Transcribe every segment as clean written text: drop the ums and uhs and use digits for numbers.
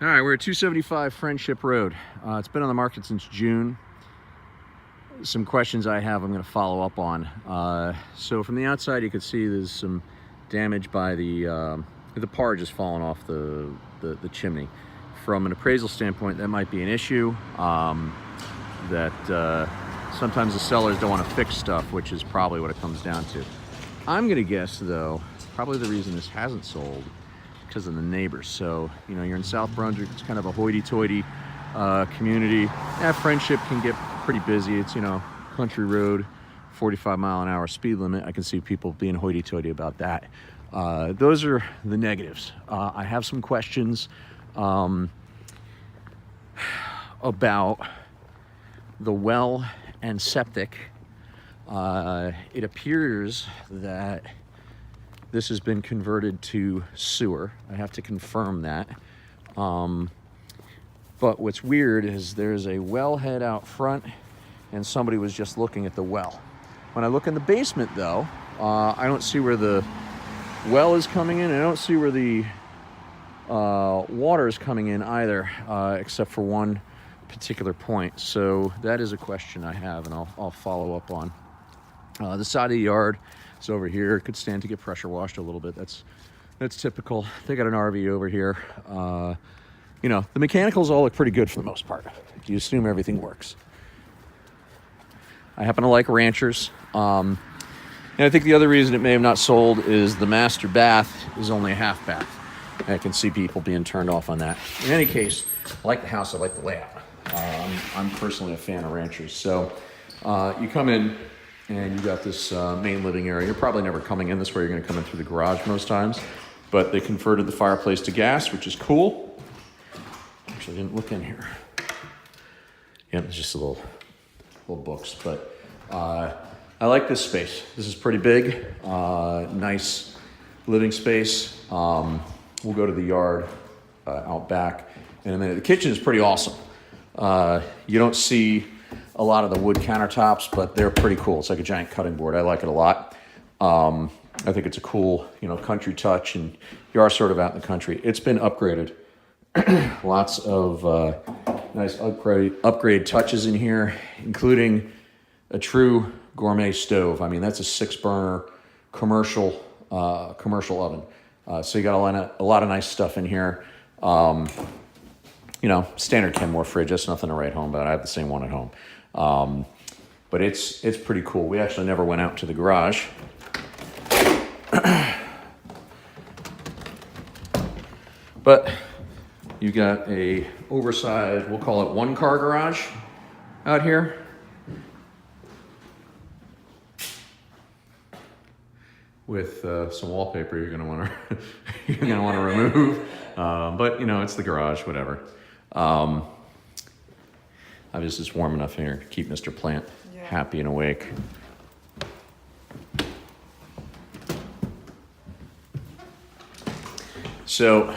All right, we're at 275 Friendship Road. It's been on the market since June. Some questions I have I'm going to follow up on. So from the outside, you can see there's some damage by the par just falling off the chimney. From an appraisal standpoint, that might be an issue. Sometimes the sellers don't want to fix stuff, which is probably what it comes down to. I'm going to guess, though, probably the reason this hasn't sold because of the neighbors. So, you know, you're in South Brunswick, it's kind of a hoity-toity community. Friendship can get pretty busy. It's, you know, country road, 45-mile-an-hour speed limit. I can see people being hoity-toity about that. Those are the negatives. I have some questions about the well and septic. It appears that this has been converted to sewer. I have to confirm that. But what's weird is there's a wellhead out front and somebody was just looking at the well. When I look in the basement though, I don't see where the well is coming in. I don't see where the water is coming in either, except for one particular point. So that is a question I have and I'll follow up on. The side of the yard is over here. It could stand to get pressure washed a little bit. That's typical. They got an RV over here. You know, the mechanicals all look pretty good for the most part. You assume everything works. I happen to like ranchers. And I think the other reason it may have not sold is the master bath is only a half bath. I can see people being turned off on that. In any case, I like the house. I like the layout. I'm personally a fan of ranchers. So you come in and you got this main living area. You're probably never coming in this way. You're going to come in through the garage most times. But they converted the fireplace to gas, which is cool. Actually, I didn't look in here. Yeah, it's just a little books. But I like this space. This is pretty big. Nice living space. We'll go to the yard out back in a minute. The kitchen is pretty awesome. You don't see a lot of the wood countertops, but they're pretty cool. It's like a giant cutting board. I like it a lot. I think it's a cool, you know, country touch, and you are sort of out in the country. It's been upgraded. Lots of nice upgrade touches in here, including a true gourmet stove. I mean, that's a 6-burner commercial oven. So you got a lot of nice stuff in here. You know, standard Kenmore fridge. That's nothing to write home about. I have the same one at home. But it's pretty cool. We actually never went out to the garage. But you got a oversized, we'll call it 1-car garage out here. With some wallpaper you're gonna want to remove, but you know, it's the garage, whatever. Obviously it's warm enough here to keep Mr. Plant happy and awake. So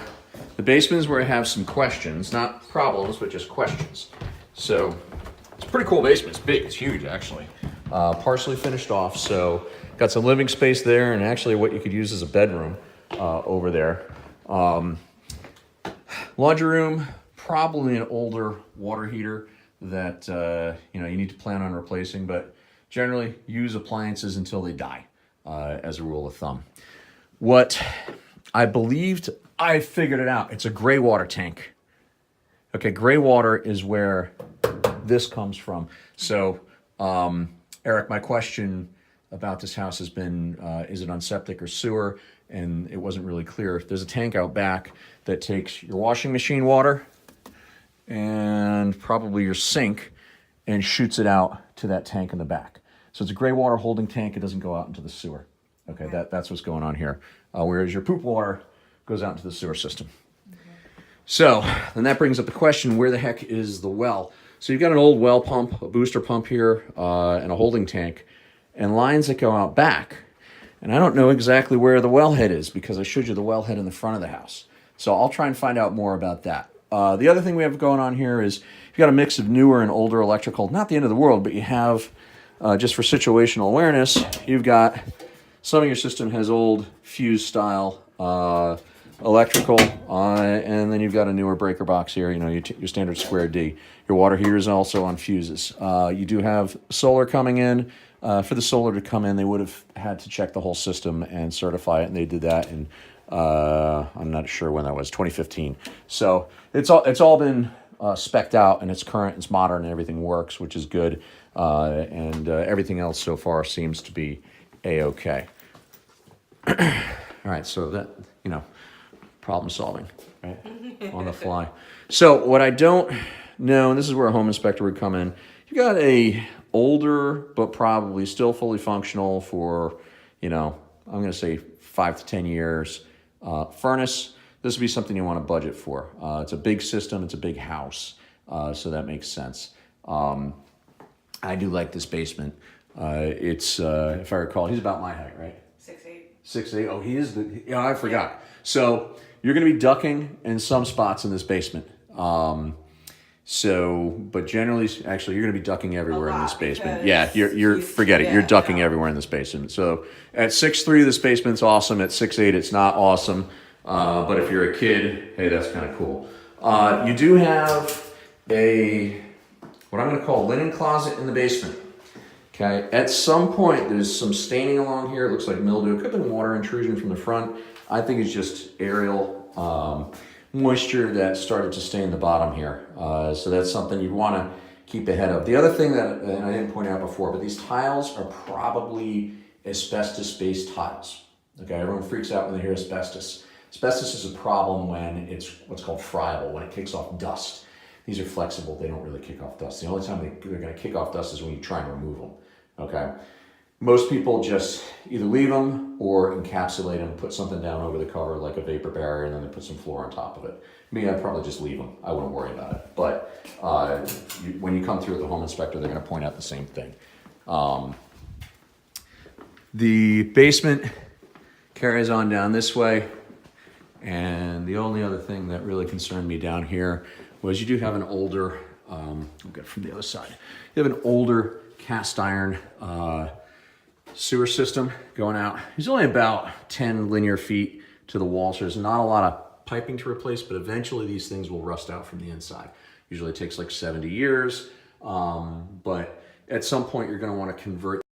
the basement is where I have some questions, not problems, but just questions. So it's a pretty cool basement. It's big, it's huge actually. Partially finished off, so got some living space there and actually what you could use as a bedroom over there. Laundry room, probably an older water heater that you know, you need to plan on replacing, but generally use appliances until they die as a rule of thumb. What I believed, I figured it out. It's a gray water tank. Okay, gray water is where this comes from. So, Eric, my question about this house has been, is it on septic or sewer? And it wasn't really clear. There's a tank out back that takes your washing machine water and probably your sink and shoots it out to that tank in the back. So it's a gray water holding tank. It doesn't go out into the sewer. Okay, that's what's going on here. Whereas your poop water goes out into the sewer system. Okay. So then that brings up the question, where the heck is the well? So you've got an old well pump, a booster pump here, and a holding tank, and lines that go out back. And I don't know exactly where the wellhead is because I showed you the wellhead in the front of the house. So I'll try and find out more about that. The other thing we have going on here is you've got a mix of newer and older electrical. Not the end of the world, but you have, just for situational awareness, you've got some of your system has old fuse style electrical, and then you've got a newer breaker box here, you know, your standard square D. Your water heater is also on fuses. You do have solar coming in. For the solar to come in, they would have had to check the whole system and certify it, and they did that in, I'm not sure when that was, 2015. So it's all been spec'd out, and it's current, it's modern, and everything works, which is good. And everything else so far seems to be A-okay. All right, so that, you know, problem solving, right, on the fly. So what I don't know, and this is where a home inspector would come in, you got a older but probably still fully functional for, you know, I'm going to say 5 to 10 years furnace. This would be something you want to budget for. It's a big system, it's a big house, so that makes sense. I do like this basement. It's, if I recall, he's about my height, right? 6'8". 6'8". Oh, he is the, yeah, I forgot. So you're going to be ducking in some spots in this basement. But generally, actually, you're going to be ducking everywhere in this basement. Yeah, forget it. You're ducking everywhere in this basement. So at 6'3", this basement's awesome. At 6'8", it's not awesome. But if you're a kid, hey, that's kind of cool. You do have what I'm going to call a linen closet in the basement. Okay. At some point, there's some staining along here. It looks like mildew. It could have been water intrusion from the front. I think it's just aerial moisture that started to stain the bottom here. So that's something you'd want to keep ahead of. The other thing that, and I didn't point out before, but these tiles are probably asbestos-based tiles. Okay, everyone freaks out when they hear asbestos. Asbestos is a problem when it's what's called friable, when it kicks off dust. These are flexible. They don't really kick off dust. The only time they're going to kick off dust is when you try and remove them. Okay. Most people just either leave them or encapsulate them, put something down over the cover like a vapor barrier, and then they put some floor on top of it. Me, I'd probably just leave them. I wouldn't worry about it. But when you come through with the home inspector, they're going to point out the same thing. The basement carries on down this way. And the only other thing that really concerned me down here was you do have an older, I'll get it from the other side. You have an older cast iron sewer system going out. There's only about 10 linear feet to the wall, so there's not a lot of piping to replace, but eventually these things will rust out from the inside. Usually it takes like 70 years, but at some point you're going to want to convert